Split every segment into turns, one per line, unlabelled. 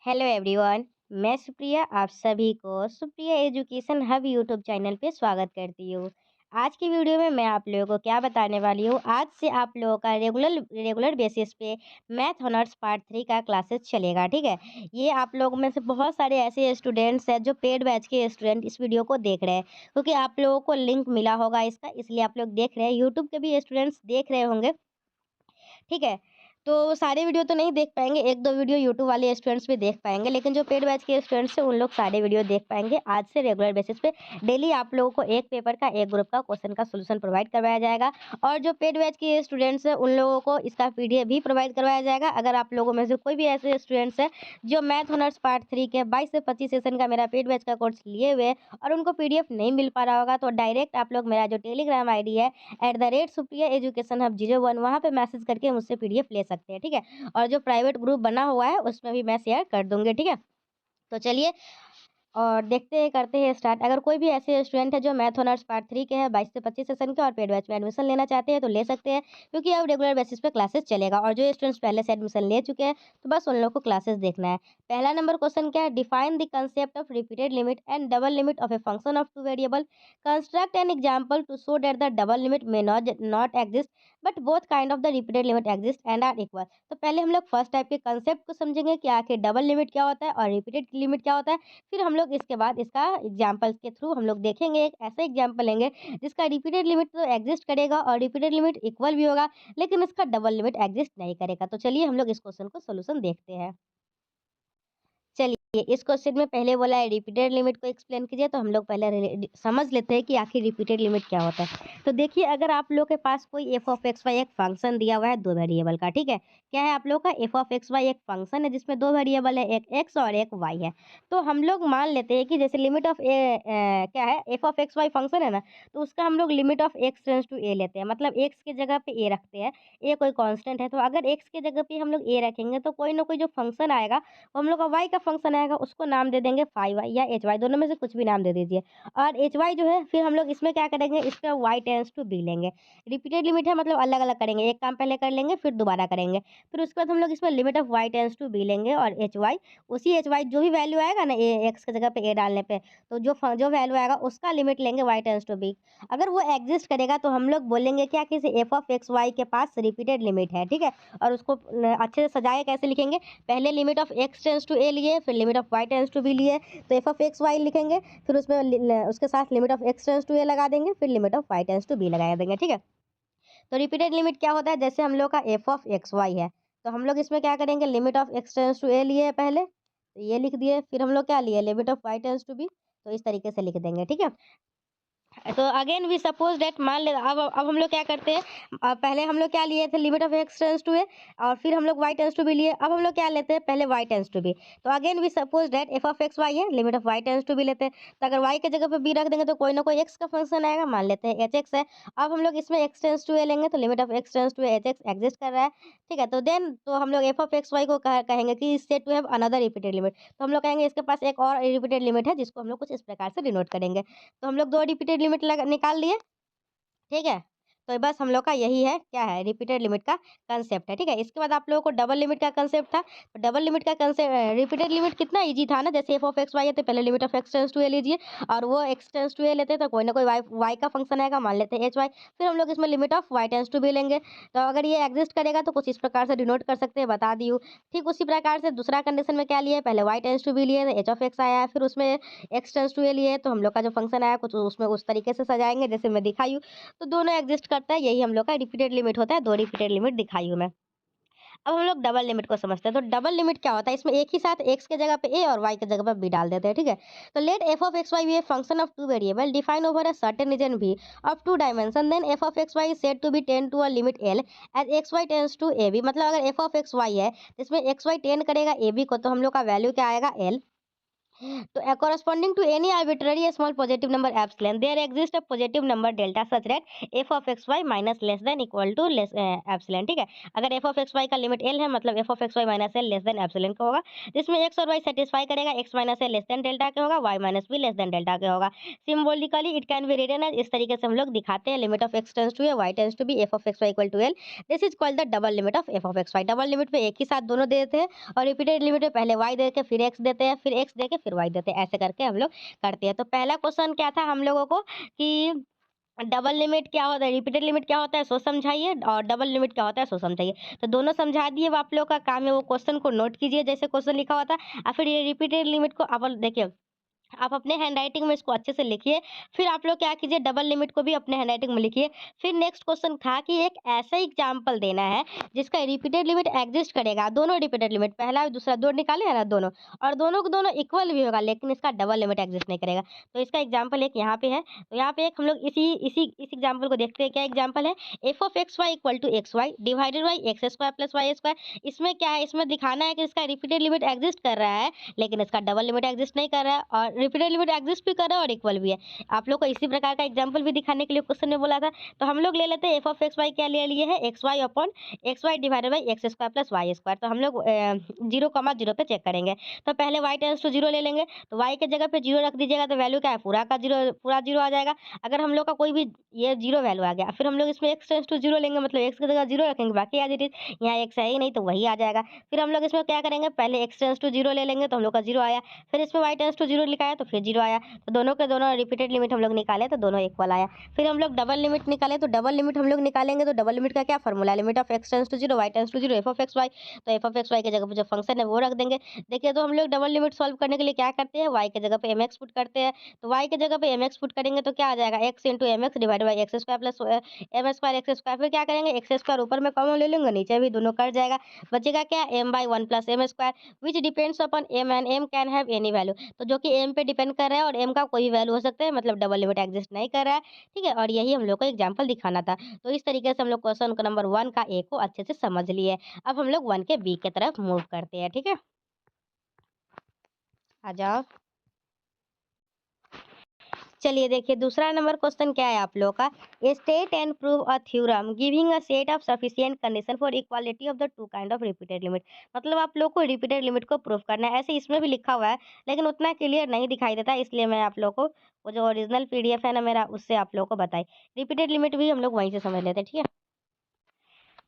Hello everyone. मैं सुप्रिया आप सभी को Supriya education hub YouTube channel पे स्वागत करती हूँ। आज की वीडियो में मैं आप लोगों को क्या बताने वाली हूँ, आज से आप लोगों का रेगुलर रेगुलर बेसिस पे मैथ ऑनर्स पार्ट 3 का क्लासेस चलेगा। ठीक है, ये आप लोगों में से बहुत सारे ऐसे स्टूडेंट्स हैं जो पेड बैच के स्टूडेंट इस वीडियो को देख रहे हैं, क्योंकि आप लोगों को लिंक मिला होगा इसका, इसलिए आप लोग देख रहे हैं। यूट्यूब के भी स्टूडेंट्स देख रहे होंगे। ठीक है, तो सारे वीडियो तो नहीं देख पाएँगे, 1-2 वीडियो यूट्यूब वाले स्टूडेंट्स भी देख पाएँगे, लेकिन जो पेड बैच के स्टूडेंट्स हैं, उन लोग सारे वीडियो देख पाएँगे। आज से रेगुलर बेसिस पे डेली आप लोगों को एक पेपर का, एक ग्रुप का क्वेश्चन का सॉल्यूशन प्रोवाइड करवाया जाएगा, और जो पेड बैच के स्टूडेंट्स हैं, उन लोगों को इसका पीडीएफ भी प्रोवाइड करवाया जाएगा। अगर आप लोगों में से कोई भी ऐसे स्टूडेंट्स हैं, जो मैथ ऑनर्स पार्ट 3 के 22 से 25 सेशन का मेरा पेड बैच का कोर्स लिए हुए हैं और उनको पीडीएफ नहीं मिल पा रहा होगा, तो डायरेक्ट आप लोग मेरा जो टेलीग्राम आईडी है @सुप्रिया एजुकेशन हब 01, वहाँ पे मैसेज करके मुझसे पीडीएफ ले सकते हैं। ठीक है, और जो प्राइवेट ग्रुप बना हुआ है उसमें भी मैं शेयर कर दूँगी। ठीक है? तो चलिए और देखते हैं, करते हैं स्टार्ट। अगर कोई भी ऐसे स्टूडेंट है जो मैथ ऑनर्स पार्ट 3 के हैं, 22 से 25 सेशन के, और पेड बैच में एडमिशन लेना चाहते हैं तो ले सकते हैं, क्योंकि अब रेगुलर बेसिस पे क्लासेस चलेगा। और जो स्टूडेंट्स पहले से एडमिशन ले चुके हैं तो बस उन लोग को क्लासेस देखना है। पहला नंबर क्वेश्चन क्या है, define the concept of repeated limit and double limit of a function of two variable, construct an example to show that the double limit may not exist but both kind of the repeated limit exist and are equal. तो पहले हम लोग first type के concept को समझेंगे कि आखिर double limit क्या होता है और रिपीटेड लिमिट क्या होता है। फिर हम लोग इसके बाद इसका एग्जाम्पल्स के थ्रू हम लोग देखेंगे, एक ऐसा एग्जाम्पल लेंगे जिसका रिपीटेड लिमिट तो एग्जिस्ट करेगा और रिपीटेड लिमिट इक्वल भी होगा, लेकिन इसका डबल लिमिट एग्जिस्ट नहीं करेगा। तो चलिए हम लोग इस क्वेश्चन को सोल्यूशन देखते हैं। चलिए, इस क्वेश्चन में पहले बोला है रिपीटेड लिमिट को एक्सप्लेन कीजिए, तो हम लोग पहले समझ लेते हैं कि आखिर रिपीटेड लिमिट क्या होता है। तो देखिए, अगर आप लोग के पास कोई एफ ऑफ एक्स वाई एक फंक्शन दिया हुआ है दो वेरिएबल का। ठीक है, क्या है आप लोग का एफ ऑफ एक्स वाई एक फंक्शन है जिसमें दो वेरिएबल है, एक एक्स और एक वाई है। तो हम लोग मान लेते हैं कि जैसे लिमिट ऑफ क्या है, f of x y function है ना, तो उसका हम लोग limit of x tends to a लेते हैं, मतलब एक्स की जगह पे ए रखते हैं। ए कोई कांस्टेंट है, तो अगर एक्स की जगह पे हम लोग ए रखेंगे तो कोई ना कोई जो फंक्शन आएगा, हम लोग का वाई का फंक्शन आएगा, उसको नाम दे देंगे फाई वाई या एच वाई, दोनों में से कुछ भी नाम दे दीजिए। और एच वाई जो है, फिर हम लोग इसमें क्या करेंगे, इसका वाई टेंस टू बी लेंगे। रिपीटेड लिमिट है, मतलब अलग अलग करेंगे, एक काम पहले कर लेंगे फिर दोबारा करेंगे। फिर उसके बाद हम लोग इसमें limit of y tends to b लेंगे, और एच वाई, उसी एच वाई जो भी वैल्यू आएगा ना, ए एक्स की जगह पे ए डालने पे, तो जो वैल्यू आएगा उसका लिमिट लेंगे वाई टेंस टू बी। अगर वो एग्जिस्ट करेगा तो हम लोग बोलेंगे क्या, किसी एफ ऑफ एक्स वाई के पास रिपीटेड लिमिट है। ठीक है, और उसको अच्छे से सजाए, कैसे लिखेंगे, पहले limit of x tends to a लिए, फिर limit of y tends to b लिए, तो एफ ऑफ एक्स वाई लिखेंगे, फिर उसमें उसके साथ limit of x tends to a लगा देंगे, फिर limit of y tends to b लगा देंगे। ठीक है, तो रिपीटेड लिमिट क्या होता है, जैसे हम लोग का एफ ऑफ एक्स वाई है, तो हम लोग इसमें क्या करेंगे, limit of x tends to a लिए पहले, तो ये लिख दिए, फिर हम लोग क्या लिए, limit of y tends to b, तो इस तरीके से लिख देंगे। ठीक है, तो अगेन वी सपोज डेट, मान ले अब हम लोग क्या करते हैं, पहले हम लोग क्या लिए थे, limit of x tends to a, और फिर हम लोग वाई टेंस टू बी लिए। अब हम लोग क्या लेते हैं, पहले वाई टेंस टू बी, तो again we suppose that f of x y है, limit of y tends to b लेते हैं। तो अगर वाई की जगह पे बी रख देंगे तो कोई ना कोई एक्स का फंक्शन आएगा, मान लेते हैं एच एक्स है। अब हम लोग इसमें एक्स टेंस टू ए लेंगे, तो limit of x tends to h x exist कर रहा है। ठीक है, तो देन तो हम लोग एफ ऑफ एक्स वाई को कहेंगे कि said to have another repeated limit, तो हम लोग कहेंगे इसके पास एक और रिपीटेड लिमिट है, जिसको हम लोग कुछ इस प्रकार से डिनोट करेंगे। तो हम लोग दो रिपीटेड लिमिट निकाल लिए। ठीक है, तो बस हम लोग का यही है, क्या है, रिपीटेड लिमिट का कंसेप्ट है। ठीक है, इसके बाद आप लोगों को डबल लिमिट का कंसेप्ट था, तो डबल लिमिट का कंसेप्ट, रिपीटेड लिमिट कितना इजी था ना, जैसे एफ ऑफ एक्स वाई है तो पहले limit of x tends to a लीजिए, और वो एक्स टेंस टू ए लेते हैं तो कोई ना कोई वाई वाई का फंक्शन आएगा, मान लेते हैं एच वाई, फिर हम लोग इसमें limit of y tends to b लेंगे। तो अगर ये एग्जिस्ट करेगा तो कुछ इस प्रकार से डिनोट कर सकते हैं, बता दी हूँ। ठीक उसी प्रकार से दूसरा कंडीशन में क्या लिए, पहले वाई टेंस टू बी लिए, एच ऑफ एक्स आया, फिर उसमें एक्स टेंस टू ए लिए, तो हम लोग का जो फंक्शन आया कुछ उसमें उस तरीके से सजाएंगे जैसे मैं दिखाई हूँ। तो दोनों एग्जिस्ट करता है, यही हम लोग का रिपीटेड लिमिट होता है, दो रिपीटेड लिमिट दिखाई हूँ मैं। अब हम लोग डबल लिमिट को समझते हैं, तो डबल लिमिट क्या होता है, इसमें एक ही साथ एक्स के जगह पे ए और वाई की जगह पे बी डाल देते हैं। ठीक है, तो let f of x y be a function of two variable define over a certain region भी of two dimension, then f of x y said to be tend to a limit l as x y tends to a b. मतलब अगर f of x y है जिसमें x Y ten करेगा A B को, तो हम लोग का वैल्यू क्या आएगा, एल। तो corresponding to any arbitrary small positive number epsilon there exist a positive number delta such that f of x y minus less than equal to less epsilon, ठीक है। अगर एफ ऑफ एक्स वाई का limit l है, मतलब f of x y minus l less than epsilon का होगा, जिसमें x और वाई सेटिस्फाई करेगा, x minus l less than delta के होगा, y minus b less than delta के होगा। Symbolically it can be written as, इस तरीके से हम लोग दिखाते हैं, limit of x tends to a y tends to b f of x y equal to l, this is called the double limit of f of x y. Double limit पे एक ही साथ दोनों दे देते हैं, और रिपीटेड लिमिट में पहले y दे के फिर x देते हैं, फिर x दे के फिर y देते हैं, ऐसे करके हम लोग करते हैं। तो पहला क्वेश्चन क्या था हम लोगों को कि डबल लिमिट क्या होता है, रिपीटेड लिमिट क्या होता है सो समझाइए, और डबल लिमिट क्या होता है सो समझाइए। तो दोनों समझा दिए, अब आप लोग का काम है वो क्वेश्चन को नोट कीजिए जैसे क्वेश्चन लिखा हुआ था, और फिर ये रिपीटेड लिमिट को आप देखिए, आप अपने हैंडराइटिंग में इसको अच्छे से लिखिए। फिर आप लोग क्या कीजिए, डबल लिमिट को भी अपने हैंडराइटिंग में लिखिए। फिर नेक्स्ट क्वेश्चन था कि एक ऐसा एग्जांपल देना है जिसका रिपीटेड लिमिट एग्जिस्ट करेगा, दोनों रिपीटेड लिमिट, पहला और दूसरा दो निकाले हैं ना दोनों, और दोनों को दोनों इक्वल भी होगा, लेकिन इसका डबल लिमिट एग्जिस्ट नहीं करेगा। तो इसका एग्जाम्पल एक यहाँ पे है। तो यहाँ पे एक हम लोग इसी इसी इस एग्जाम्पल को देखते हैं। क्या एग्जाम्पल है, f of x y equal to x y divided by x square plus y square. इसमें क्या है, इसमें दिखाना है कि इसका रिपीटेड लिमिट एग्जिस्ट कर रहा है, लेकिन इसका डबल लिमिट एग्जिस्ट नहीं कर रहा है, और रिपीटेड लिमिट एग्जिस्ट भी कर रहा है और इक्वल भी है। आप लोग को इसी प्रकार का एग्जांपल भी दिखाने के लिए क्वेश्चन में बोला था। तो हम लोग ले लेते हैं एफ ऑफ एक्स वाई क्या ले लिए है, x y upon x y divided by x square plus y square. तो हम लोग 0,0 पे चेक करेंगे। तो पहले वाई टेंस टू जीरो ले लेंगे, तो वाई के जगह पे जीरो रख दीजिएगा, तो वैल्यू क्या है, पूरा का जीरो, पूरा जीरो आ जाएगा। अगर हम लोग का कोई भी ये जीरो वैल्यू आ गया, फिर हम लोग इसमें एक्स टेंस टू जीरो लेंगे, मतलब एक्स की जगह जीरो रखेंगे, बाकी एज इट इज, यहाँ एक्स है ही नहीं तो वही आ जाएगा। फिर हम लोग इसमें क्या करेंगे, पहले एक्स टेंस टू जीरो ले लेंगे, तो हम लोग का जीरो आया। फिर इसमें वाई टेंस टू जीरो लिखा है तो फिर जीरो आया। तो दोनों के दोनों रिपीटेड लिमिट हम लोग निकाले तो दोनों इक्वल आया। फिर हम लोग डबल लिमिट निकाले, तो डबल लिमिट हम लोग निकालेंगे, तो डबल लिमिट का क्या फॉर्मूला है, limit of x tends to zero y tends to zero f of x y. तो एफ ऑफ एक्स वाई की जगह पे जो फंक्शन है वो रख देंगे। देखिए, तो हम लोग डबल लिमिट सॉल्व करने के लिए क्या करते हैं, वाई की जगह पे एम एक्स पुट करते हैं। तो वाई की जगह पे एम एक्स पुट करेंगे तो क्या आ जाएगा, x into m x divide by x square plus m square x square. फिर क्या करेंगे, एक्स स्क्वायर ऊपर में कॉमन ले लेंगे, नीचे भी दोनों कट जाएगा, बचेगा क्या, m by one plus m square which depends upon m, and m can have any value. तो जो कि एम पे डिपेंड कर रहा है और एम का कोई भी वैल्यू हो सकता है, मतलब डबल लिमिट एग्जिस्ट नहीं कर रहा है, ठीक है। और यही हम लोग को एग्जांपल दिखाना था। तो इस तरीके से हम लोग क्वेश्चन नंबर 1 का ए को अच्छे से समझ लिए। अब हम लोग 1 के बी की तरफ मूव करते हैं, ठीक है। आ जाओ। चलिए देखिए, दूसरा नंबर क्वेश्चन क्या है आप लोग का, state and prove a theorem giving a set of sufficient condition for equality of the to kind of repeated limit. मतलब आप लोग को रिपीटेड लिमिट को प्रूव करना है, ऐसे इसमें भी लिखा हुआ है लेकिन उतना क्लियर नहीं दिखाई देता, इसलिए मैं आप लोग को वो जो ओरिजिनल पीडीएफ है ना मेरा, उससे आप लोग को बताई। रिपीटेड लिमिट भी हम लोग वहीं से समझ लेते हैं, ठीक है।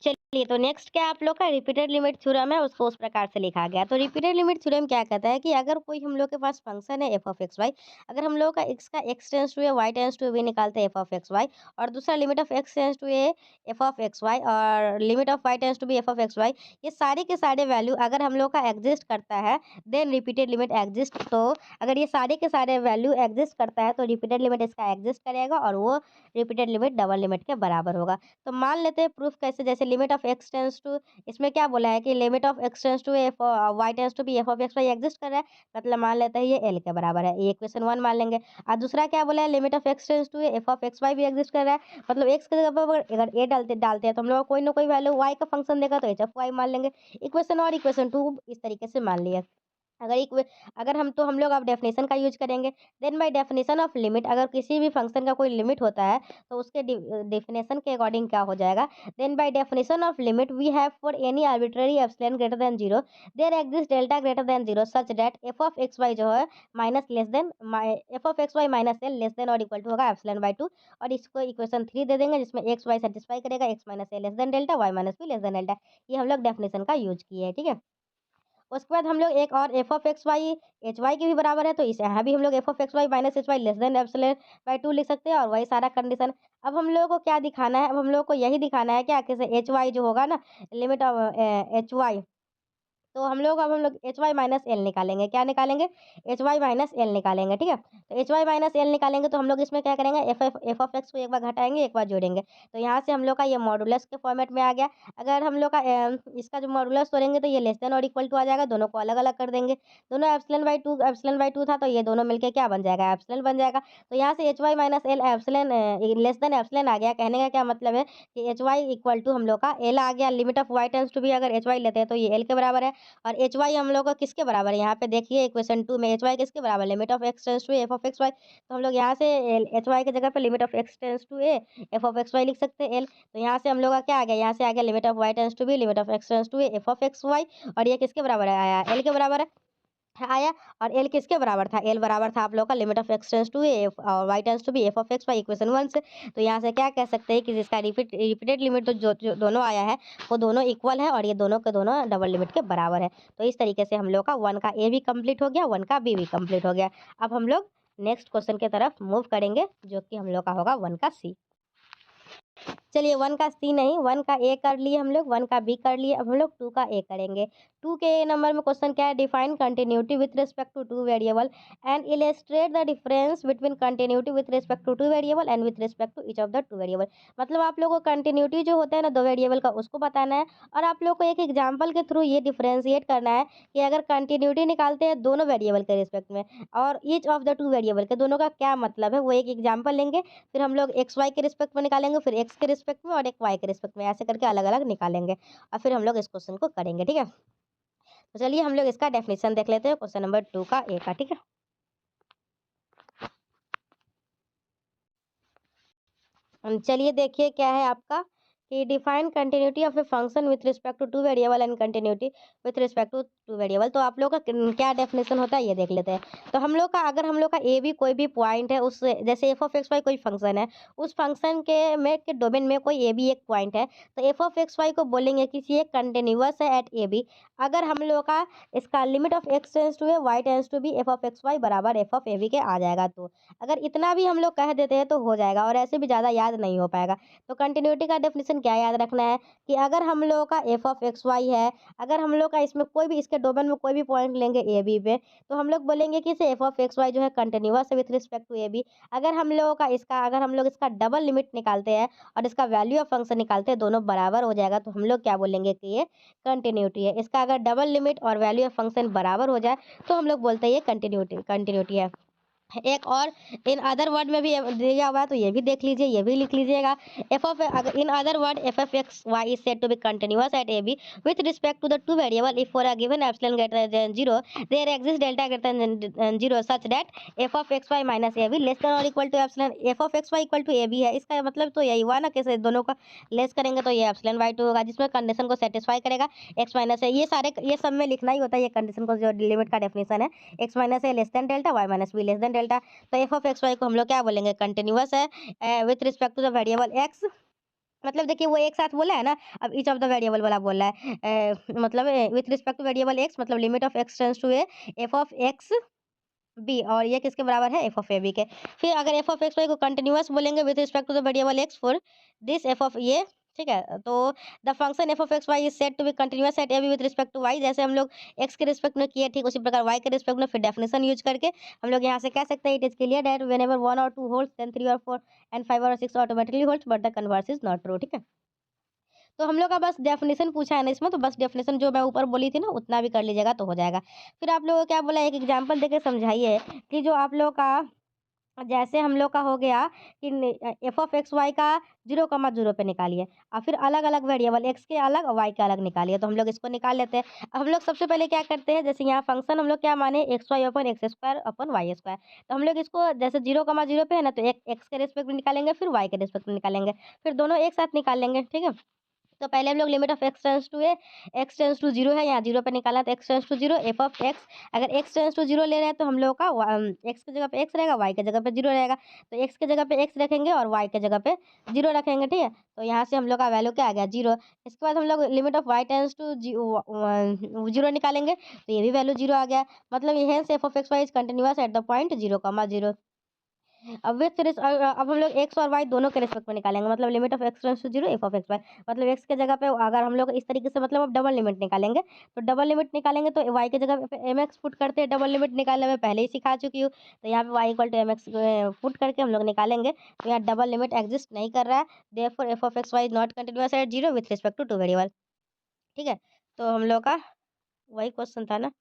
चलिए, तो नेक्स्ट क्या आप लोग का रिपीटेड लिमिट थ्योरम है, उसको उस प्रकार से लिखा गया। तो रिपीटेड लिमिट थ्योरम क्या कहता है कि अगर कोई हम लोग के पास फंक्शन है एफ ऑफ एक्स वाई, अगर हम लोग का एक्स का x tends to a y tends to b निकालते हैं एफ ऑफ एक्स वाई, और दूसरा limit of x tends to a f of x y, और limit of y tends to b f of x y, ये सारे के सारे value अगर हम लोग का एग्जिस्ट करता है, देन रिपीटेड लिमिट एग्जिस्ट। तो अगर ये सारे के सारे वैल्यू एग्जिस्ट करता है तो रिपीटेड लिमिट इसका एग्जिस्ट करेगा, और वो रिपीटेड लिमिट डबल लिमिट के बराबर होगा। तो मान लेते हैं प्रूफ कैसे, जैसे limit of x tends to, इसमें क्या बोला है कि limit of x tends to f y tends to b f of x y exist कर रहा है, मतलब मान लेते हैं ये एल के बराबर है, ये इक्वेशन 1 मान लेंगे। और दूसरा क्या बोला है, limit of x tends to f of x y भी एग्जिस्ट कर रहा है, मतलब एक्स की जगह पर अगर ए डालते डालते हैं तो हम लोग कोई ना कोई वैल्यू वाई का फंक्शन देगा तो एच ऑफ वाई मान लेंगे। इक्वेशन और इक्वेशन 2 इस तरीके से मान लिया। अगर एक अगर हम लोग अब डेफिनेशन का यूज करेंगे, then by definition of limit, अगर किसी भी फंक्शन का कोई लिमिट होता है तो उसके डेफिनेशन के अकॉर्डिंग क्या हो जाएगा, then by definition of limit we have for any arbitrary epsilon greater than zero there exist delta greater than zero such that f of x y जो है minus less than f of x y minus l less than और equal to होगा epsilon by two. और इसको equation 3 दे देंगे जिसमें x y satisfy करेगा, x minus a less than delta, y minus b less than delta. ये हम लोग डेफिनेशन का यूज किए हैं, ठीक है। उसके बाद हम लोग एक और f of x y h y के भी बराबर है, तो इसे यहाँ भी हम लोग f of x y minus h y less than epsilon by two लिख सकते हैं, और वही सारा कंडीशन। अब हम लोगों को क्या दिखाना है, अब हम लोग को यही दिखाना है क्या, कैसे एच वाई जो होगा ना, लिमिट ऑफ एच वाई, तो हम लोग एच वाई माइनस एल निकालेंगे, क्या निकालेंगे, एच वाई माइनस एल निकालेंगे, ठीक है। तो एच वाई माइनस एल निकालेंगे तो हम लोग इसमें क्या करेंगे, एफ ऑफ एक्स को एक बार घटाएंगे, एक बार जोड़ेंगे, तो यहाँ से हम लोग का ये मॉडुलस के फॉर्मेट में आ गया। अगर हम लोग का इसका जो मॉडुलस तोड़ेंगे तो ये लेस देन और इक्वल टू आ जाएगा, दोनों को अलग अलग कर देंगे, दोनों एप्सिलॉन बाई टू था तो ये दोनों मिलके क्या बन जाएगा, एप्सिलॉन बन जाएगा। तो यहाँ से h y minus l epsilon less than epsilon आ गया। कहने का क्या मतलब है कि एच वाई इक्वल टू हम लोग का एल आ गया, limit of y tends to भी अगर एच वाई लेते हैं तो ये एल के बराबर है, और एच वाई हम लोग का किसके बराबर है, यहाँ पे देखिए इक्वेशन 2 में एच वाई किसके बराबर, limit of x tends to f of x y. तो हम लोग यहाँ से एच वाई की जगह पे limit of x tends to a f of x y लिख सकते हैं एल। तो यहाँ से हम लोग का क्या आ गया, यहाँ से आ गया limit of y tends to b limit of x tends to a f of x y. और ये किसके बराबर है, आया एल के बराबर है आया। और एल किसके बराबर था, एल बराबर था आप लोग का limit of x tends to a और y tends to b f of x y equation 1 से। तो यहाँ से क्या कह सकते हैं कि जिसका रिपीटेड लिमिट तो जो दोनों आया है वो दोनों इक्वल है और ये दोनों के दोनों डबल लिमिट के बराबर है। तो इस तरीके से हम लोग का 1 का ए भी कंप्लीट हो गया, 1 का बी भी कंप्लीट हो गया। अब हम लोग नेक्स्ट क्वेश्चन की तरफ मूव करेंगे जो कि हम लोग का होगा 1 का सी। चलिए 1 का सी नहीं, 1 का ए कर लिए हम लोग, 1 का बी कर लिए, अब हम लोग 2 का ए करेंगे। 2 के ए नंबर में क्वेश्चन क्या है, define continuity with respect to two variable and illustrate the difference between continuity with respect to two variable and with respect to each of the two variable. मतलब आप लोगों को कंटिन्यूटी जो होता है ना दो वेरिएबल का उसको बताना है, और आप लोग को एक एग्जाम्पल के थ्रू ये डिफरेंशिएट करना है कि अगर कंटिन्यूटी निकालते हैं दोनों वेरिएबल के रिस्पेक्ट में और each of the two variable के दोनों का क्या मतलब है, वो एक एग्जाम्पल लेंगे। फिर हम लोग एक्स वाई के रिस्पेक्ट में निकालेंगे, फिर एक्स के रिस्पेक्ट में और एक वाई के रिस्पेक्ट में, ऐसे करके अलग अलग निकालेंगे और फिर हम लोग इस क्वेश्चन को करेंगे। ठीक है, तो चलिए हम लोग इसका डेफिनेशन देख लेते हैं क्वेश्चन नंबर 2 का ए का। ठीक है, चलिए देखिए क्या है आपका कि define continuity of a function with respect to two variable and continuity with respect to two variable. तो आप लोग का क्या डेफिनेशन होता है ये देख लेते हैं। तो हम लोग का अगर हम लोग का ए बी कोई भी पॉइंट है उस, जैसे एफ ऑफ एक्स वाई कोई फंक्शन है, उस फंक्शन के डोमेन में कोई ए बी एक पॉइंट है, तो एफ ऑफ एक्स वाई को बोलेंगे कि ये कंटिन्यूअस है एट ए बी। अगर हम लोग का इसका limit of x tends to a y tends to b f of x y बराबर एफ ऑफ ए बी के आ जाएगा। तो अगर इतना भी हम लोग कह देते हैं तो हो जाएगा, और ऐसे भी ज़्यादा याद नहीं हो पाएगा। तो कंटिन्यूटी का डेफिनेशन क्या याद रखना है कि अगर हम लोगों का एफ ऑफ एक्स वाई है, अगर हम लोग का इसमें कोई भी इसके डोमेन में कोई भी पॉइंट लेंगे ए बी पे, तो हम लोग बोलेंगे कि इसे एफ ऑफ एक्स वाई जो है कंटिन्यूअस है with respect to a b. अगर हम लोगों का इसका अगर हम लोग इसका डबल लिमिट निकालते हैं और इसका वैल्यू ऑफ फंक्शन निकालते हैं, दोनों बराबर हो जाएगा, तो हम लोग क्या बोलेंगे कि ये कंटिन्यूटी है। इसका अगर डबल लिमिट और वैल्यू ऑफ फंक्शन बराबर हो जाए तो हम लोग बोलते हैं ये कंटिन्यूटी कंटिन्यूटी है। एक और इन अदर वर्ड में भी दिया हुआ है तो ये भी देख लीजिए, ये भी लिख लीजिएगा। एफ ऑफ अगर in other word f of x y is said to be continuous at a b with respect to the two variable if for a given epsilon greater than 0 there exist delta greater than 0 such that f of x y minus a b less than और equal to epsilon f of x y equal to a b है। इसका मतलब तो यही हुआ ना, कैसे दोनों का लेस करेंगे तो ये एप्सिलॉन वाई टू होगा जिसमें कंडीशन को सेटिस्फाई करेगा। एक्स माइनस है, ये सारे ये सब में लिखना ही होता है, ये कंडीशन को जो लिमिट का डेफिनेशन है। एक्स माइनस है less than delta, y minus b less than delta. तो एफ ऑफ एक्स वाई को हम लोग क्या बोलेंगे, कंटिन्यूअस है with respect to the variable x. मतलब देखिए वो एक साथ बोला है ना, अब ईच ऑफ द वेरिएबल वाला बोला है मतलब with respect to variable x, मतलब limit of x tends to a f of x b, और ये किसके बराबर है, एफ ऑफ ए बी के। फिर अगर एफ ऑफ एक्स वाई को कंटिन्यूअस बोलेंगे with respect to the variable x for this f of ये, ठीक है। तो the function f of x y is said to be continuous at a b with respect to y, जैसे हम लोग x के रिस्पेक्ट में किए ठीक उसी प्रकार वाई के रिस्पेक्ट में फिर डेफिनेशन यूज करके हम लोग यहाँ से कह सकते हैं it is clear that whenever 1 और 2 होल्ड्स देन 3 और 4 एंड 5 और 6 automatically holds but the converse is not true. ठीक है, तो हम लोग का बस डेफिनेशन पूछा है ना इसमें, तो बस डेफिनेशन जो मैं ऊपर बोली थी ना उतना भी कर लीजिएगा तो हो जाएगा। फिर आप लोगों को क्या बोला, एक एग्जाम्पल देके समझाइए कि जो आप लोग का जैसे हम लोग का हो गया कि एफ ऑफ एक्स वाई का 0,0 पे निकालिए और फिर अलग अलग वेरिएबल एक्स के अलग और वाई के अलग निकालिए। तो हम लोग इसको निकाल लेते हैं। अब हम लोग सबसे पहले क्या करते हैं, जैसे यहाँ फंक्शन हम लोग क्या माने x y upon x square upon y square. तो हम लोग इसको जैसे 0,0 पे है ना, तो एक एक्स के रिस्पेक्ट में निकालेंगे फिर वाई के रिस्पेक्ट में निकालेंगे, फिर दोनों एक साथ निकाल लेंगे। ठीक है, तो पहले हम लोग limit of x tends to a x tends to 0 है, यहाँ 0 पे निकालना, तो x tends to 0 f of x. अगर एक्स टेंस टू 0 ले रहे हैं तो हम लोग का एक्स की जगह पे एक्स रहेगा, वाई की जगह पे 0 रहेगा। तो एक्स की जगह पे एक्स रखेंगे और वाई की जगह पे 0 रखेंगे। ठीक है, तो यहाँ से हम लोग का वैल्यू क्या आ गया 0। इसके बाद हम लोग limit of y tends to 0 निकालेंगे, तो ये भी वैल्यू 0 आ गया। मतलब ये f of x y is continuous at the point 0,0। अब विथ अब हम लोग एक्स और वाई दोनों के रिस्पेक्ट में निकालेंगे, मतलब limit of x tends to 0 f of x y. मतलब एक्स के जगह पे अगर हम लोग इस तरीके से मतलब अब डबल लिमिट निकालेंगे, तो डबल लिमिट निकालेंगे तो वाई की जगह पे एम एक्स पुट करते हैं, डबल लिमिट निकालने में पहले ही सिखा चुकी हूँ। तो यहाँ पे y equal to m x put करके हम लोग निकालेंगे, तो यहाँ डबल लिमिट एग्जिस्ट नहीं कर रहा है, therefore f of x y is not continuous at 0 with respect to two variable. ठीक है, तो हम लोग का वही क्वेश्चन था ना।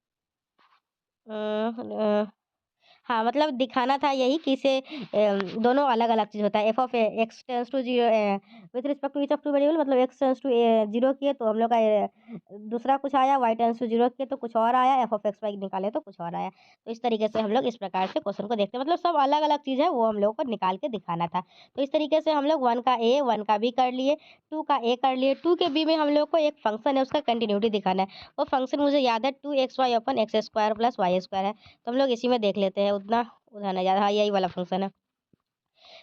हाँ, मतलब दिखाना था यही कि इसे दोनों अलग-अलग चीज़ होता है। F of x tends to 0 with respect to each of two variable, मतलब एक्स टेंड्स टू 0 किए तो हम लोग का दूसरा कुछ आया, वाई टेंड्स टू 0 किए तो कुछ और आया, एफ ऑफ एक्स वाई निकाले तो कुछ और आया। तो इस तरीके से हम लोग इस प्रकार से क्वेश्चन को देखते हैं, मतलब सब अलग-अलग चीज़ है वो हम लोगों को निकाल के दिखाना था। तो इस तरीके से हम लोग 1 का ए, 1 का बी कर लिए, 2 का ए कर लिए, 2 के बी में हम लोग को एक फंक्शन है उसका कंटिन्यूटी दिखाना है। वो फंक्शन मुझे याद है 2xy upon x square plus y square है। तो हम लोग इसी में देख लेते हैं, उतना उधर नहीं जा रहा। हाँ, यही वाला फंक्शन है।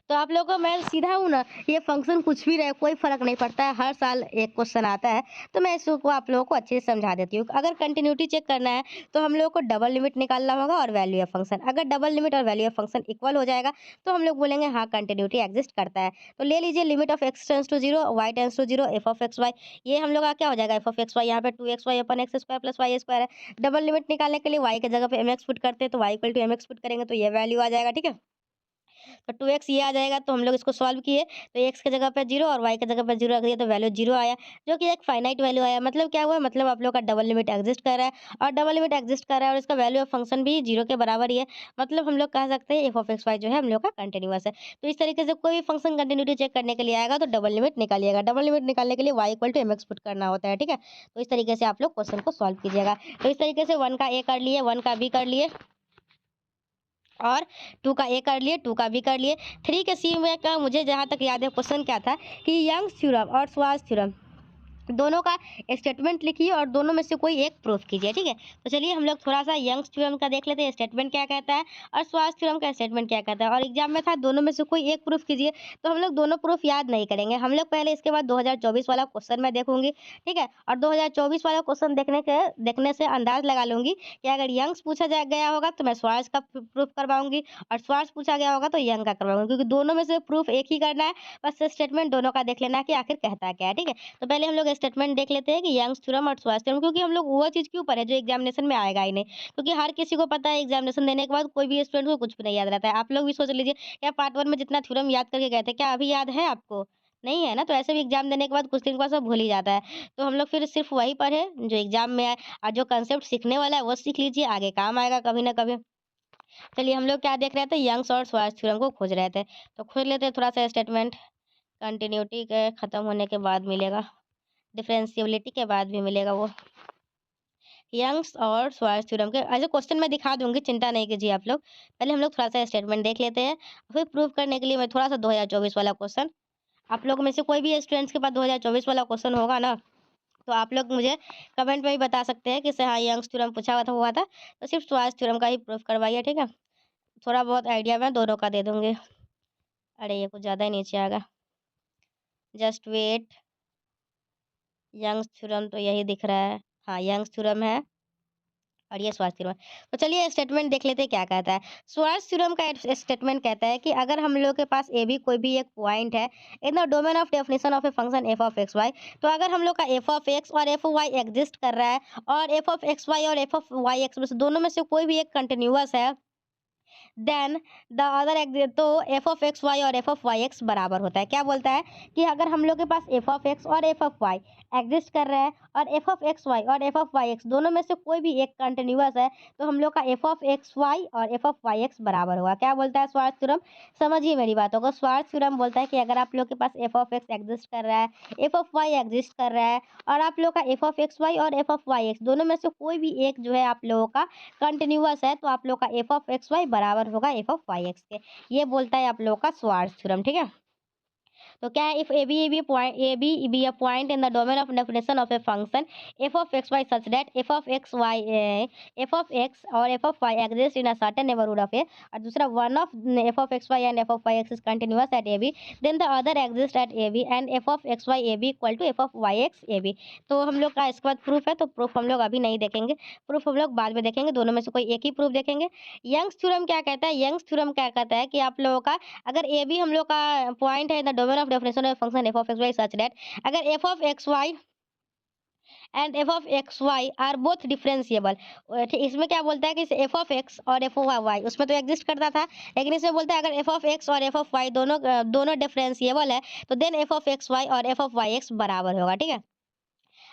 तो आप लोगों को मैं सीधा हूँ ना, ये फंक्शन कुछ भी रहे कोई फ़र्क नहीं पड़ता है, हर साल एक क्वेश्चन आता है, तो मैं इसको आप लोगों को अच्छे से समझा देती हूँ। अगर कंटिन्यूटी चेक करना है, तो हम लोगों को डबल लिमिट निकालना होगा और वैल्यू ऑफ फंक्शन। अगर डबल लिमिट और वैल्यू ऑफ फंक्शन इक्वल हो जाएगा, तो हम लोग बोलेंगे हाँ कंटिन्यूटी एग्जिस्ट करता है। तो ले लीजिए limit of x tends to 0, y tends to 0, f of x y. ये हम लोग का क्या हो जाएगा, एफ ऑफ एक्स वाई यहाँ पे 2xy upon x square plus y square है। डबल लिमिट निकालने के लिए वाई की जगह पे mx पुट करते हैं, तो y equal to mx put करेंगे तो ये वैल्यू आ जाएगा, ठीक है। तो 2x ये आ जाएगा, तो हम लोग इसको सॉल्व किए, तो x की जगह पे 0 और y की जगह पे 0 रख दिया, तो वैल्यू 0 आया, जो कि एक फाइनाइट वैल्यू आया। मतलब क्या हुआ, मतलब आप लोग का डबल लिमिट एग्जिस्ट कर रहा है, और डबल लिमिट एग्जिस्ट कर रहा है और इसका वैल्यू ऑफ फंक्शन भी 0 के बराबर ही है। मतलब हम लोग कह सकते हैं एफ ऑफ एक्स वाई जो है हम लोग का कंटिन्यूअस है। तो इस तरीके से कोई भी फंक्शन कंटिन्यूटी चेक करने के लिए आएगा तो डबल लिमिट निकालिएगा। डबल लिमिट निकालने के लिए y equal to mx put करना होता है, ठीक है। तो इस तरीके से आप लोग क्वेश्चन को सॉल्व कीजिएगा। तो इस तरीके से 1 का a कर लिए, 1 का b कर लिए, और 2 का ए कर लिए, 2 का बी कर लिए। 3 के सी में का मुझे जहाँ तक याद है क्वेश्चन क्या था कि यंग्स थ्योरम और स्वार्ट्ज़ थ्योरम दोनों का स्टेटमेंट लिखिए और दोनों में से कोई एक प्रूफ कीजिए, ठीक है। तो चलिए हम लोग थोड़ा सा यंग्स थ्योरम का देख लेते हैं, स्टेटमेंट क्या कहता है, और स्वार्ट्ज़ थ्योरम का स्टेटमेंट क्या कहता है। और एग्जाम में था दोनों में से कोई एक प्रूफ कीजिए, तो हम लोग दोनों प्रूफ याद नहीं करेंगे। हम लोग पहले इसके बाद 2024 वाला क्वेश्चन मैं देखूंगी, ठीक है। और 2024 वाला क्वेश्चन देखने से अंदाज लगा लूंगी कि अगर यंग्स पूछा गया होगा तो मैं स्वार्ट्ज़ का प्रूफ करवाऊंगी, और स्वार्ट्ज़ पूछा गया होगा तो यंग का करवाऊंगी, क्योंकि दोनों में से प्रूफ एक ही करना है। बस स्टेटमेंट दोनों का देख लेना है कि आखिर कहता क्या है, ठीक है। तो पहले हम लोग स्टेटमेंट देख लेते हैं कि यंग्स थ्योरम और स्वार्ट्ज़ थ्योरम, क्योंकि हम लोग वो चीज़ के ऊपर है जो एग्जामिनेशन में आएगा ही नहीं, क्योंकि हर किसी को पता है एग्जामिनेशन देने के बाद कोई भी स्टूडेंट को कुछ भी नहीं याद रहता है। आप लोग भी सोच लीजिए, क्या पार्ट 1 में जितना थ्योरम याद करके गए थे क्या अभी याद है आपको? नहीं है ना, तो ऐसे भी एग्जाम देने के बाद कुछ दिन के बाद सब भूल ही जाता है। तो हम लोग फिर सिर्फ वही पढ़े जो एग्जाम में आए, और जो कंसेप्ट सीखने वाला है वो सीख लीजिए, आगे काम आएगा कभी ना कभी। चलिए हम लोग क्या देख रहे थे, यंग्स और स्वार्ट्ज़ थ्योरम को खोज रहे थे। तो खोज लेते हैं थोड़ा सा स्टेटमेंट। कंटिन्यूटी के खत्म होने के बाद मिलेगा, डिफरेंशिएबिलिटी के बाद भी मिलेगा वो। यंग्स और स्वार्ट्ज़ थ्योरम के ऐसे क्वेश्चन मैं दिखा दूंगी, चिंता नहीं कीजिए आप लोग। पहले हम लोग थोड़ा सा स्टेटमेंट देख लेते हैं, फिर प्रूव करने के लिए मैं थोड़ा सा 2024 वाला क्वेश्चन, आप लोग में से कोई भी स्टूडेंट्स के पास 2024 वाला क्वेश्चन होगा ना, तो आप लोग मुझे कमेंट में भी बता सकते हैं कि सर हाँ यंग्स थ्योरम पूछा हुआ था, तो सिर्फ स्वार्ट्ज़ थ्योरम का ही प्रूफ करवाइए, ठीक है। थोड़ा बहुत आइडिया मैं दोनों का दे दूंगी। अरे ये कुछ ज़्यादा ही नीचे आ गया, जस्ट वेट। यंग्स थ्योरम तो यही दिख रहा है, हाँ यंग्स थ्योरम है, और ये स्वार्ट्ज़ थ्योरम है। तो चलिए स्टेटमेंट देख लेते हैं क्या कहता है। स्वार्ट्ज़ थ्योरम का स्टेटमेंट कहता है कि अगर हम लोग के पास ए बी कोई भी एक पॉइंट है in the domain of definition of a function f of x y, तो अगर हम लोग का एफ ऑफ एक्स और एफ ऑफ वाई एग्जिस्ट कर रहा है, और एफ ऑफ एक्स वाई और एफ ऑफ वाई एक्स में से दोनों में से कोई भी एक कंटिन्यूअस है, देन द अदर तो एफ ऑफ एक्स वाई और एफ ऑफ वाई एक्स बराबर होता है। क्या बोलता है कि अगर हम लोग के पास एफ ऑफ एक्स और एफ ऑफ वाई एग्जिस्ट कर रहा है, और एफ ऑफ एक्स वाई और एफ ऑफ वाई एक्स दोनों में से कोई भी एक कंटिन्यूअस है, तो हम लोग का एफ ऑफ एक्स वाई और एफ ऑफ वाई एक्स बराबर होगा। क्या बोलता है स्वार्ट्ज़ थ्योरम, समझिए मेरी बातों को। स्वार्ट्ज़ थ्योरम बोलता है कि अगर आप लोग के पास एफ ऑफ एक्स एग्जिस्ट कर रहा है, एफ ऑफ वाई एग्जिस्ट कर रहा है, और आप लोग का एफ ऑफ एक्स वाई और एफ ऑफ वाई एक्स दोनों में से कोई भी एक जो है आप लोगों का कंटिन्यूअस है, तो आप लोग का एफ ऑफ एक्स वाई बराबर होगा एफ ऑफ वाई एक्स के। ये बोलता है आप लोगों का स्वार्ट्ज़ थ्योरम, ठीक है। तो क्या है, if a b a point in the domain of definition of a function f of x y such that f of x और f of y exist in a certain neighbourhood of a, और दूसरा one of f of x y and f of y x is continuous at a b, then the other exist at a b and f of x y a b equal to f of y x a b. तो हम लोग का इसके बाद proof है, तो proof हम लोग अभी नहीं देखेंगे, प्रूफ हम लोग बाद में देखेंगे, दोनों में से कोई एक ही प्रूफ देखेंगे। यंग्स थ्योरम क्या कहता है, यंग्स थ्योरम क्या कहता है कि आप लोगों का अगर ए बी हम लोग का पॉइंट है in the domain of definition of function f of x y such that अगर f of x y and f of x y are both differentiable. इसमें क्या बोलता है कि एफ ऑफ एक्स और एफ ऑफ वाई उसमें तो exist करता था, लेकिन इसमें बोलता है अगर एफ ऑफ एक्स और एफ ऑफ वाई दोनों डिफरेंशिएबल है, तो then f of x y और एफ ऑफ वाई एक्स बराबर होगा, ठीक है।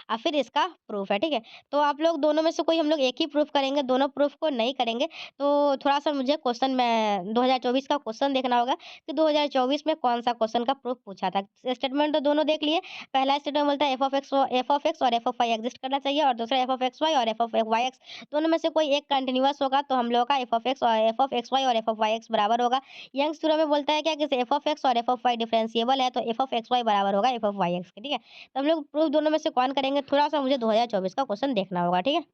और फिर इसका प्रूफ है, ठीक है। तो आप लोग दोनों में से कोई हम लोग एक ही प्रूफ करेंगे, दोनों प्रूफ को नहीं करेंगे तो थोड़ा-सा मुझे क्वेश्चन में 2024 का क्वेश्चन देखना होगा कि 2024 में कौन-सा क्वेश्चन का प्रूफ पूछा था। स्टेटमेंट तो दोनों देख लिए। पहला स्टेटमेंट बोलता है एफ ऑफ एक्स और एफ ऑफ वाई एग्जिस्ट करना चाहिए और दूसरा एफ ऑफ एक्स वाई और एफ ऑफ वाई एक्स दोनों में से कोई एक कंटीन्यूअस होगा तो हम लोगों का एफ ऑफ एक्स और एफ ऑफ एक्स वाई और एफ ऑफ वाई एक्स बराबर होगा। यंग्स थ्योरम में बोलता है क्या कि एफ ऑफ एक्स और एफ ऑफ वाई डिफरेंशिएबल है तो एफ ऑफ एक्स वाई बराबर होगा एफ ऑफ वाई एक्स के, ठीक है। तो हम लोग प्रूफ दोनों में से कौन करेंगे, थोड़ा-सा मुझे 2024 का क्वेश्चन देखना होगा, ठीक है।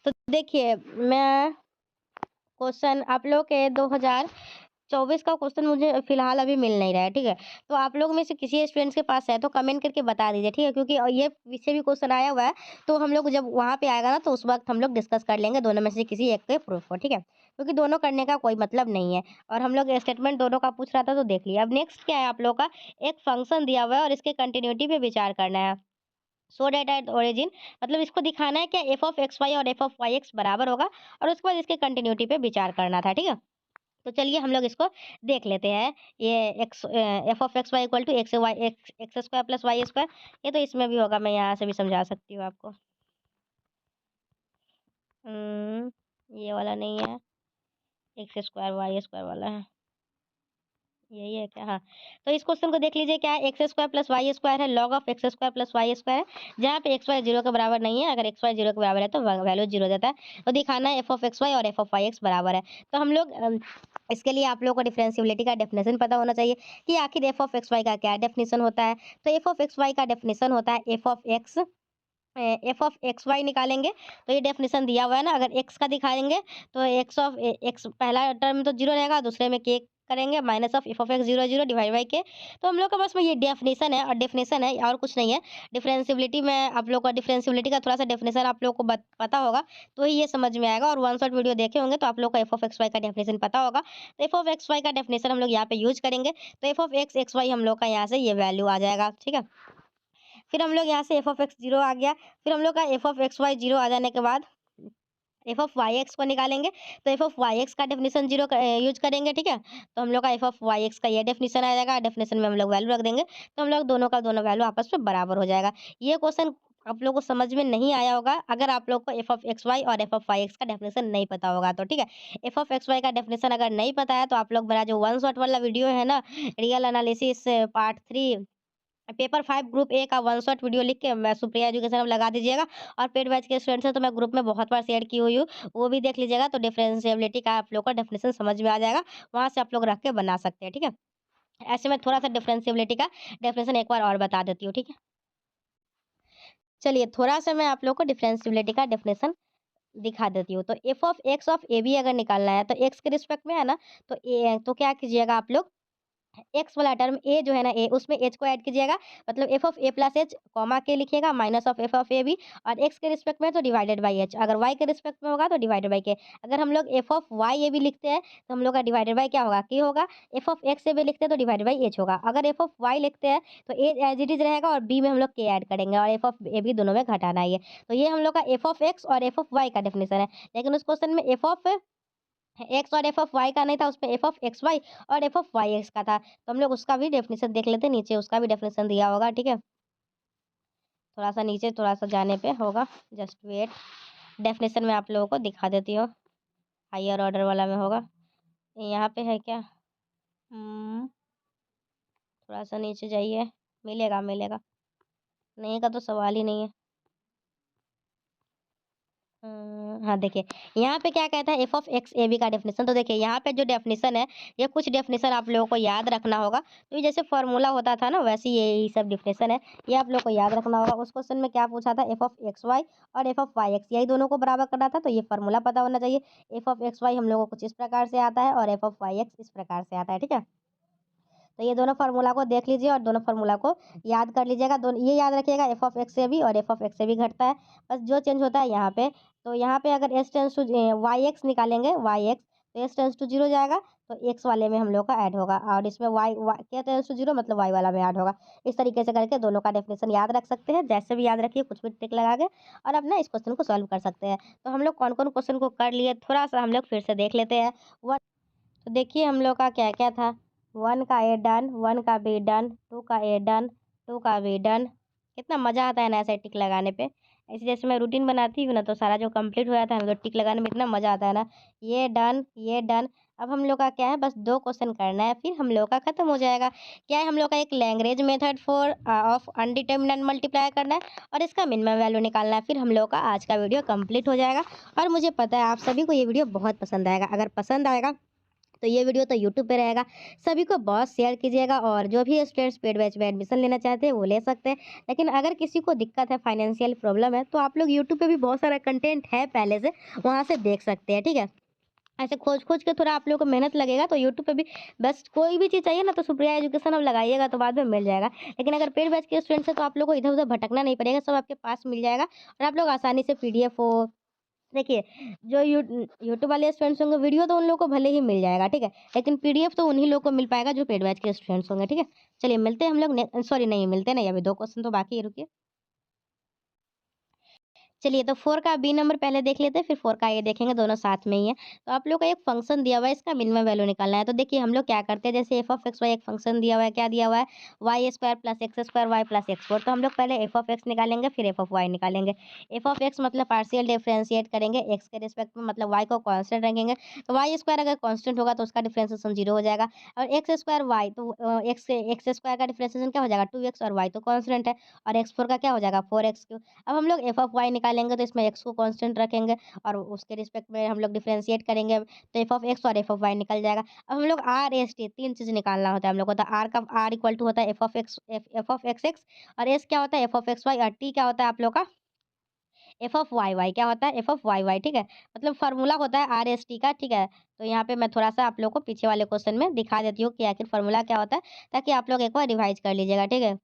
तो देखिए मैं क्वेश्चन आप लोग के 2024 का क्वेश्चन मुझे फिलहाल अभी मिल नहीं रहा है, ठीक है। तो आप लोग में से किसी स्टूडेंट्स के पास है तो कमेंट करके बता दीजिए, ठीक है। क्योंकि ये पीछे भी क्वेश्चन आया हुआ है तो हम लोग जब वहाँ पे आएगा ना तो उस वक्त हम लोग डिस्कस कर लेंगे दोनों में से किसी एक के प्रूफ को, ठीक है। क्योंकि दोनों करने का कोई मतलब नहीं है और हम लोग स्टेटमेंट दोनों का पूछ रहा था तो देख लिया। अब नेक्स्ट क्या है आप लोग का, एक फंक्शन दिया हुआ है और इसके कंटिन्यूटी पे विचार करना है। सो डेट एट ओरिजिन मतलब इसको दिखाना है क्या एफ ऑफ एक्स वाई और एफ ऑफ वाई एक्स बराबर होगा और उसके बाद इसके कंटिन्यूटी पे विचार करना था, ठीक है। तो चलिए हम लोग इसको देख लेते हैं। ये x f of x y equal to x y x x square plus y square, ये तो इसमें भी होगा, मैं यहाँ से भी समझा सकती हूँ आपको। ये वाला नहीं है, एक्स स्क्वायर वाई स्क्वायर वाला है, यही है क्या? हाँ। तो इस क्वेश्चन को देख लीजिए, क्या है x square plus y square है, log of x square plus y square है, जहाँ पे एक्स वाई जीरो के बराबर नहीं है। अगर एक्स वाई जीरो के बराबर है तो वैल्यू जीरो देता है। तो दिखाना है एफ ऑफ एक्स वाई और एफ ऑफ वाई एक्स बराबर है। तो हम लोग इसके लिए आप लोगों को डिफरेंशिएबिलिटी का डेफिनेशन पता होना चाहिए कि आखिर एफ ऑफ एक्स वाई का क्या डेफिनेशन होता है। तो एफ ऑफ एक्स वाई का डेफिनेशन होता है एफ ऑफ एक्स वाई निकालेंगे तो ये डेफिनेशन दिया हुआ है ना। अगर एक्स का दिखाएंगे तो एक्स पहला टर्म तो जीरो रहेगा, दूसरे में के करेंगे minus of f of x zero zero divide by के। तो हम लोग का बस में ये डेफिनेशन है और डेफिनेशन है और कुछ नहीं है। डिफरेंशिएबिलिटी में आप लोग का डिफरेंशिएबिलिटी का थोड़ा सा डेफिनेशन आप लोग को पता होगा तो ही ये समझ में आएगा। और वन शॉट वीडियो देखे होंगे तो आप लोग को एफ ऑफ एक्स वाई का डेफिनेशन पता होगा। तो एफ ऑफ एक्स वाई का डेफिनेशन हम लोग यहाँ पे यूज करेंगे तो एफ ऑफ एक्स वाई हम लोग का यहाँ से ये वैल्यू आ जाएगा, ठीक है। फिर हम लोग यहाँ से एफ ऑफ एक्स जीरो आ गया। फिर हम लोग का f of x y zero आ जाने के बाद एफ ऑफ वाई एक्स को निकालेंगे तो एफ ऑफ वाई एक्स का डेफिनेशन जीरो यूज करेंगे, ठीक है। तो हम लोग का एफ ऑफ वाई एक्स का ये डेफिनेशन आ जाएगा, डेफिनेशन में हम लोग वैल्यू रख देंगे तो हम लोग दोनों का दोनों वैल्यू आपस में बराबर हो जाएगा। ये क्वेश्चन आप लोग को समझ में नहीं आया होगा अगर आप लोग को एफ ऑफ एक्स वाई और एफ ऑफ वाई एक्स का डेफिनेशन नहीं पता होगा तो, ठीक है। एफ ऑफ एक्स वाई का डेफिनेशन अगर नहीं पता है तो आप लोग मेरा जो वन शॉट वाला वीडियो है ना, real analysis part 3 paper 5 group A का वन शॉट वीडियो लिख के मैं सुप्रिया एजुकेशन में लगा दीजिएगा। और पेड बैच के स्टूडेंट्स हैं तो मैं ग्रुप में बहुत बार शेयर की हुई हूँ, वो भी देख लीजिएगा तो डिफरेंशिएबिलिटी का आप लोग को डेफिनेशन समझ में आ जाएगा। वहाँ से आप लोग रख के बना सकते हैं, ठीक है। ऐसे में थोड़ा सा डिफरेंशिएबिलिटी का डेफिनेशन एक बार और बता देती हूँ, ठीक है। चलिए थोड़ा सा मैं आप लोग को डिफरेंशिएबिलिटी का डेफिनेशन दिखा देती हूँ। तो f of x of a b अगर निकालना है तो एक्स के रिस्पेक्ट में है ना, तो क्या कीजिएगा आप लोग, एक्स वाला टर्म ए जो है ना ए उसमें एच को ऐड कीजिएगा। मतलब f of a plus h comma k लिखिएगा minus of f of a b. और एक्स के रिस्पेक्ट में तो डिवाइडेड बाई एच, अगर वाई के रिस्पेक्ट में होगा तो डिवाइडेड बाई के। अगर हम लोग f of y a b लिखते हैं तो हम लोग का डिवाइडेड बाई क्या होगा, के होगा। F of x a b लिखते हैं तो डिवाइडेड बाई एच होगा। अगर एफ ऑफ वाई लिखते हैं तो ए एज इट इज रहेगा और बी में हम लोग के ऐड करेंगे और एफ ऑफ ए बी दोनों में घटाना ही है। तो ये हम लोग का एफ ऑफ एक्स और एफ ऑफ वाई का डेफिनेशन है। लेकिन उस क्वेश्चन में एफ ऑफ एक्स और एफ ऑफ वाई का नहीं था, उसमें एफ ऑफ एक्स वाई और एफ ऑफ वाई एक्स का था। तो हम लोग उसका भी डेफिनेशन देख लेते हैं, नीचे उसका भी डेफिनेशन दिया होगा, ठीक है। थोड़ा सा नीचे थोड़ा सा जाने पे होगा, जस्ट वेट। डेफिनेशन में आप लोगों को दिखा देती हूँ, हायर ऑर्डर वाला में होगा। यहाँ पे है क्या? थोड़ा सा नीचे जाइए, मिलेगा मिलेगा, नहीं का तो सवाल ही नहीं है। हाँ देखिए, यहाँ पे क्या कहता है f of x a b का डेफिनेशन। तो देखिए यहाँ पे जो डेफिनेशन है ये कुछ डेफिनेशन आप लोगों को याद रखना होगा। तो ये जैसे फॉर्मूला होता था ना वैसे यही सब डेफिनेशन है, ये आप लोग को याद रखना होगा। उस क्वेश्चन में क्या पूछा था, एफ ऑफ एक्स वाई और एफ ऑफ वाई एक्स यही दोनों को बराबर करना था। तो ये फॉर्मूला पता होना चाहिए। एफ ऑफ एक्स वाई हम लोगों को कुछ इस प्रकार से आता है और एफ ऑफ वाई एक्स इस प्रकार से आता है, ठीक है। तो ये दोनों फार्मूला को देख लीजिए और दोनों फार्मूला को याद कर लीजिएगा। दोनों ये याद रखिएगा, एफ ऑफ एक्स से भी और एफ ऑफ एक्स से भी घटता है। बस जो चेंज होता है यहाँ पे, तो यहाँ पे अगर s tends to y x निकालेंगे, वाई एक्स तो एस टेंस टू जीरो जाएगा तो एक्स वाले में हम लोग का ऐड होगा और इसमें वाई क्या टेंस टू जीरो मतलब वाई वाला में ऐड होगा। इस तरीके से करके दोनों का डेफिनेशन याद रख सकते हैं, जैसे भी याद रखिए कुछ भी टिक लगा के और अपना इस क्वेश्चन को सॉल्व कर सकते हैं। तो हम लोग कौन कौन क्वेश्चन को कर लिए थोड़ा सा हम लोग फिर से देख लेते हैं। तो देखिए हम लोग का क्या क्या था। 1 का ए डन, 1 का बी डन, 2 का ए डन, 2 का बी डन। कितना मज़ा आता है ना ऐसे टिक लगाने पे। ऐसे जैसे मैं रूटीन बनाती हूँ ना तो सारा जो कंप्लीट हो जाता है ना तो टिक लगाने में इतना मज़ा आता है ना। ये डन, ये डन। अब हम लोग का क्या है, बस 2 क्वेश्चन करना है, फिर हम लोग का खत्म हो जाएगा। क्या है, हम लोग का एक Lagrange method for of undeterminant multiply करना है और इसका मिनिमम वैल्यू निकालना है। फिर हम लोग का आज का वीडियो कंप्लीट हो जाएगा और मुझे पता है आप सभी को ये वीडियो बहुत पसंद आएगा। अगर पसंद आएगा तो ये वीडियो तो यूट्यूब पे रहेगा, सभी को बहुत शेयर कीजिएगा और जो भी स्टूडेंट्स पेड बैच में एडमिशन लेना चाहते हैं वो ले सकते हैं। लेकिन अगर किसी को दिक्कत है, फाइनेंशियल प्रॉब्लम है, तो आप लोग यूट्यूब पे भी बहुत सारा कंटेंट है पहले से, वहाँ से देख सकते हैं, ठीक है। ऐसे खोज खोज के थोड़ा आप लोगों को मेहनत लगेगा तो यूट्यूब पे भी बस कोई भी चीज़ चाहिए ना तो सुप्रिया एजुकेशन अब लगाइएगा तो बाद में मिल जाएगा। लेकिन अगर पेड बैच के स्टूडेंट्स हैं तो आप लोग को इधर उधर भटकना नहीं पड़ेगा, सब आपके पास मिल जाएगा और आप लोग आसानी से पीडीएफ हो, देखिए, जो यूट्यूब वाले स्टूडेंट्स होंगे वीडियो तो उन लोगों को भले ही मिल जाएगा, ठीक है, लेकिन पीडीएफ तो उन्हीं लोग को मिल पाएगा जो पेड बैच के स्टूडेंट्स होंगे, ठीक है। चलिए मिलते हैं हम लोग, सॉरी नहीं मिलते नहीं, अभी 2 क्वेश्चन तो बाकी है, रुकिए। चलिए तो 4 का बी नंबर पहले देख लेते हैं, फिर 4 का ए देखेंगे, दोनों साथ में ही है। तो आप लोग का एक फंक्शन दिया हुआ है, इसका मिनिमम वैल्यू निकालना है। तो देखिए हम लोग क्या करते हैं, जैसे एफ ऑफ एक्स वाई एक फंक्शन दिया हुआ है, क्या दिया हुआ है, y square plus x square y plus x four. तो हम लोग पहले एफ ऑफ एक्स निकालेंगे, फिर एफ ऑफ वाई निकालेंगे। एफ ऑफ एक्स मतलब पार्शियल डिफरेंशिएट करेंगे एक्स के रिस्पेक्ट में, मतलब वाई को कॉन्स्टेंट रखेंगे। तो वाई स्क्वायर अगर कॉन्स्टेंट होगा तो उसका डिफरेंशिएशन 0 हो जाएगा। और एक्स स्क्वायर वाई, तो एक्स स्क्वायर का डिफरेंशिएशन क्या हो जाएगा, 2x, और वाई तो कॉन्स्टेंट है, और एक्स फोर का क्या हो जाएगा, 4x। अब हम लोग एफ ऑफ वाई निकालेंगे तो इसमें एक्स को कांस्टेंट रखेंगे और उसके रिस्पेक्ट में हम लोग डिफरेंशिएट करेंगे तो एफ ऑफ एक्स और एफ ऑफ वाई निकल जाएगा। अब हम लोग आर एस टी तीन चीज़ निकालना होता है हम लोग को। तो आर का आर इक्वल टू होता है एफ ऑफ एक्स एक्स, और एस क्या होता है, एफ ऑफ एक्स वाई, और टी क्या होता है आप लोग का, एफ ऑफ वाई वाई। क्या होता है, एफ ऑफ वाई वाई, ठीक है। मतलब फार्मूला होता है आर एस टी का, ठीक है। तो यहाँ पे मैं थोड़ा सा आप लोग को पीछे वाले क्वेश्चन में दिखा देती हूँ कि आखिर फार्मूला क्या होता है, ताकि आप लोग एक बार रिवाइज कर लीजिएगा, ठीक है।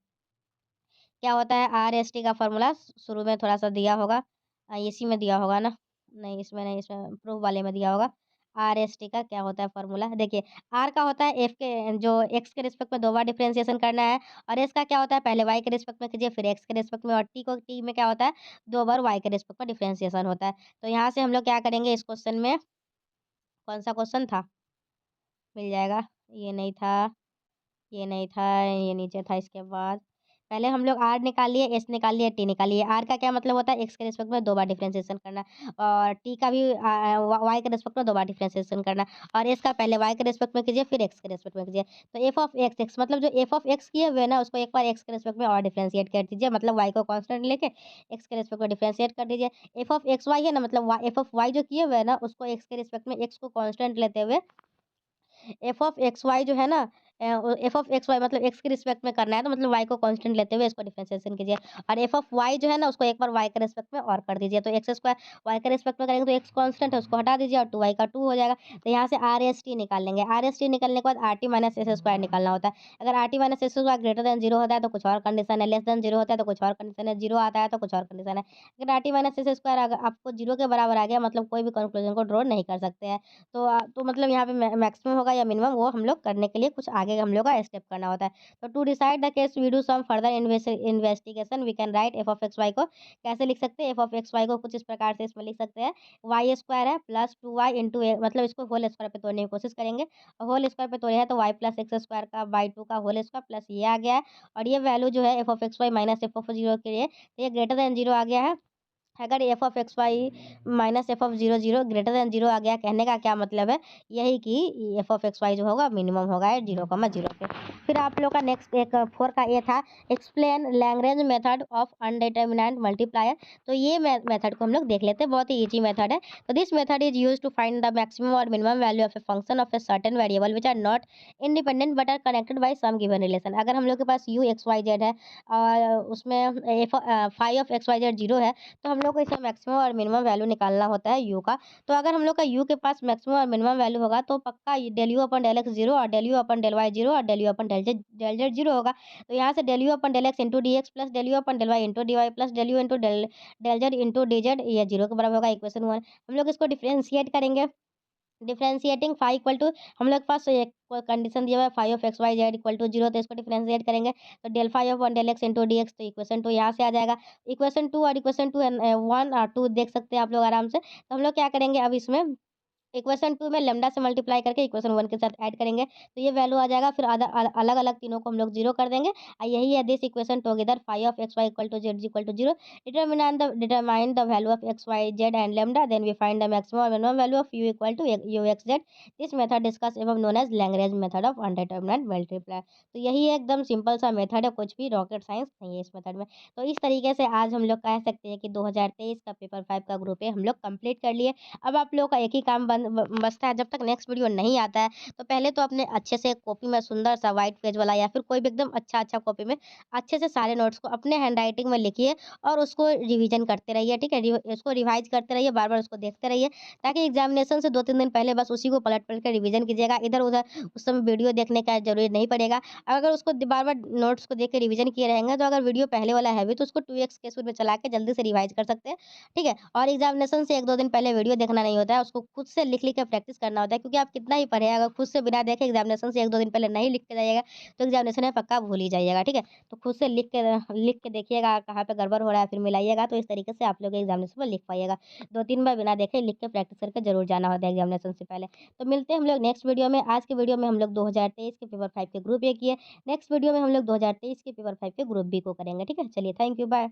क्या होता है आर एस टी का फॉर्मूला, शुरू में थोड़ा सा दिया होगा, इसी में दिया होगा ना, नहीं इसमें नहीं, इसमें प्रूफ वाले में दिया होगा। आर एस टी का क्या होता है फॉर्मूला, देखिए। आर का होता है एफ के, जो एक्स के रिस्पेक्ट में 2 बार डिफरेंशिएशन करना है। और एस का क्या होता है, पहले वाई के रिस्पेक्ट में कीजिए, फिर एक्स के रिस्पेक्ट में, और टी को, टी में क्या होता है, 2 बार वाई के रिस्पेक्ट में डिफरेंशिएशन होता है। तो यहाँ से हम लोग क्या करेंगे, इस क्वेश्चन में कौन सा क्वेश्चन था, मिल जाएगा, ये नहीं था, ये नहीं था, ये नीचे था। इसके बाद पहले हम लोग आर निकालिए, एस निकालिए, टी निकालिए। आर का क्या मतलब होता है, एक्स के रिस्पेक्ट में 2 बार डिफरेंशिएशन करना, और टी का भी वाई के रिस्पेक्ट में 2 बार डिफरेंशिएशन करना, और एस का पहले वाई के रिस्पेक्ट में कीजिए, फिर एक्स के रिस्पेक्ट में कीजिए। तो एफ ऑफ एक्स एक्स मतलब जो एफ ऑफ एक्स किए हुए ना उसको एक बार एक्स के रिस्पेक्ट में और डिफरेंशिएट कर दीजिए, मतलब वाई को कांस्टेंट लेके एक्स के रिस्पेक्ट में डिफरेंशिएट कर दीजिए। एफ ऑफ एक्स वाई है ना, मतलब एफ ऑफ वाई जो किए हुए हैं ना उसको एक्स के रिस्पेक्ट में एक्स को कांस्टेंट लेते हुए एफ ऑफ एक्स वाई जो है ना, एफ ऑफ एक्स वाई मतलब एक्स के रिस्पेक्ट में करना है, तो मतलब वाई को कांस्टेंट लेते हुए इसको डिफरेंशिएशन कीजिए। और एफ ऑफ वाई जो है ना उसको एक बार वाई के रिस्पेक्ट में और कर दीजिए, तो एक्स स्क्वायर वाई के रिस्पेक्ट में करेंगे तो एक्स कांस्टेंट है उसको हटा दीजिए और 2y का 2 हो जाएगा। तो यहाँ से आर एस टी निकाल लेंगे। आर एस टी निकलने के बाद R T minus S square निकालना होता है। अगर R T minus S square greater than 0 होता है तो कुछ और कंडीशन है, लेस देन 0 होता है तो कुछ और कंडीशन है, 0 आता है तो कुछ और कंडीशन है। अगर R T minus S square अगर आपको 0 के बराबर आ गया मतलब कोई भी कंक्लूजन को ड्रॉ नहीं कर सकते हैं। तो मतलब यहाँ पे मैक्सिमम होगा या मिनिमम, वो हम लोग करने के लिए कुछ आगे हम लोग का स्टेप करना होता है। तो to decide the case we do some further investigation we can write f of x y को कैसे लिख सकते हैं, एफ ऑफ एक्स वाई को कुछ इस प्रकार से इसमें लिख सकते हैं, वाई स्क्वायर है प्लस 2y इंटू ए, मतलब इसको होल स्क्वायर पे तोड़ने की कोशिश करेंगे। और होल स्क्वायर पे तोड़े है तो वाई प्लस एक्स स्क्वायर का बाई 2 का होल स्क्वायर प्लस ये आ गया है। और ये वैल्यू जो है f of x y minus f of zero के लिए, तो ये ग्रेटर देन 0 आ गया है। अगर f of x y minus f of zero zero greater than 0 आ गया, कहने का क्या मतलब है, यही कि एफ ऑफ एक्स वाई जो होगा मिनिमम होगा 0,0 पे। फिर आप लोग का नेक्स्ट एक 4 का ये था, explain Lagrange method of undeterminant multiplier. तो ये मेथड को हम लोग देख लेते हैं, बहुत ही ईजी मेथड है। तो this method is use to find the maximum और minimum value of a function of a certain variable which are not independent but are connected by some given relation. अगर हम लोग के पास यू एक्स वाई जेड है और उसमें f five of x y z 0 है, तो हम लोग को इसका मैक्सिमम और मिनिमम वैल्यू निकालना होता है यू का। तो अगर हम लोग का यू के पास मैक्सिमम और मिनिमम वैल्यू होगा तो पक्का del u upon del x 0 और del u upon del y 0 और del u upon del z 0 होगा। तो यहाँ से del u upon del x into d x plus del u upon del y into d y plus del u into del z into d z, ये 0 के बराबर होगा, equation 1। हम लोग इसको डिफ्रेंशिएट करेंगे, डिफरेंशिएटिंग फाइव इक्वल टू, हम लोग के पास एक कंडीशन दिया हुआ है five of x y z equal to 0, तो इसको डिफरेंशिएट करेंगे तो del five of one del x into d x, तो इक्वेशन 2 यहाँ से आ जाएगा। इक्वेशन 2 और इक्वेशन 2 1 और 2 देख सकते हैं आप लोग आराम से। तो हम लोग क्या करेंगे अब इसमें इक्वेशन 2 में लैम्ब्डा से मल्टीप्लाई करके इक्वेशन 1 के साथ ऐड करेंगे, तो ये वैल्यू आ जाएगा। फिर अलग-अलग तीनों को हम लोग 0 कर देंगे। यही है this equation together phi of x y equal to z equal to 0। Determine the value of x y z and lambda, then we find the maximum और minimum value of u equal to u x z. This method discuss एवं known as Lagrange method of undeterminate multiply. तो यही एकदम simple सा method है, कुछ भी rocket science नहीं है इस मेथड में। तो इस तरीके से आज हम लोग कह सकते हैं कि 2023 का पेपर 5 का ग्रुप ए हम लोग कंप्लीट कर लिए। अब आप लोगों का एक ही काम बचता है, जब तक नेक्स्ट वीडियो नहीं आता है तो पहले तो अपने अच्छे से कॉपी में सुंदर सा व्हाइट पेज वाला या फिर कोई भी एकदम अच्छा कॉपी में अच्छे से सारे नोट्स को अपने हैंड राइटिंग में लिखिए और उसको रिवीजन करते रहिए। ठीक है, इसको रिवाइज करते रहिए, बार बार उसको देखते रहिए, ताकि एग्जामिनेशन से 2-3 दिन पहले बस उसी को पलट पलट कर रिवीजन कीजिएगा। इधर उधर उस समय वीडियो देखने का जरूरी नहीं पड़ेगा। अगर उसको बार बार नोट्स को देख के रिवीजन किए रहेंगे तो अगर वीडियो पहले वाला है भी तो उसको 2x के स्पीड में चला के जल्दी से रिवाइज कर सकते हैं। ठीक है, और एग्जामिनेशन से 1-2 दिन पहले वीडियो देखना नहीं होता है, उसको खुद से लिख-लिख के प्रैक्टिस करना होता है, क्योंकि आप कितना ही पढ़ें, अगर खुद से बिना देखे एग्जामिनेशन से 1-2 दिन पहले नहीं लिख के जाइएगा, तो एग्जामिनेशन में पक्का भूल ही जाइएगा। ठीक है? तो खुद से लिख के देखिएगा कहाँ पे गड़बड़ हो रहा है, फिर मिलाइएगा, तो इस तरीके से आप लोग एग्जामिनेशन में लिख पाइएगा। 2-3 बार बिना देखे लिख के प्रैक्टिस करके ज़रूर जाना होता है एग्जामिनेशन से पहले। तो मिलते हैं हम लोग नेक्स्ट वीडियो में। आज के वीडियो में हम लोग 2023 के पेपर 5 के ग्रुप ए किए। नेक्स्ट वीडियो में हम लोग 2023 के पेपर 5 के ग्रुप बी को करेंगे। ठीक है? चलिए, थैंक यू, बाय।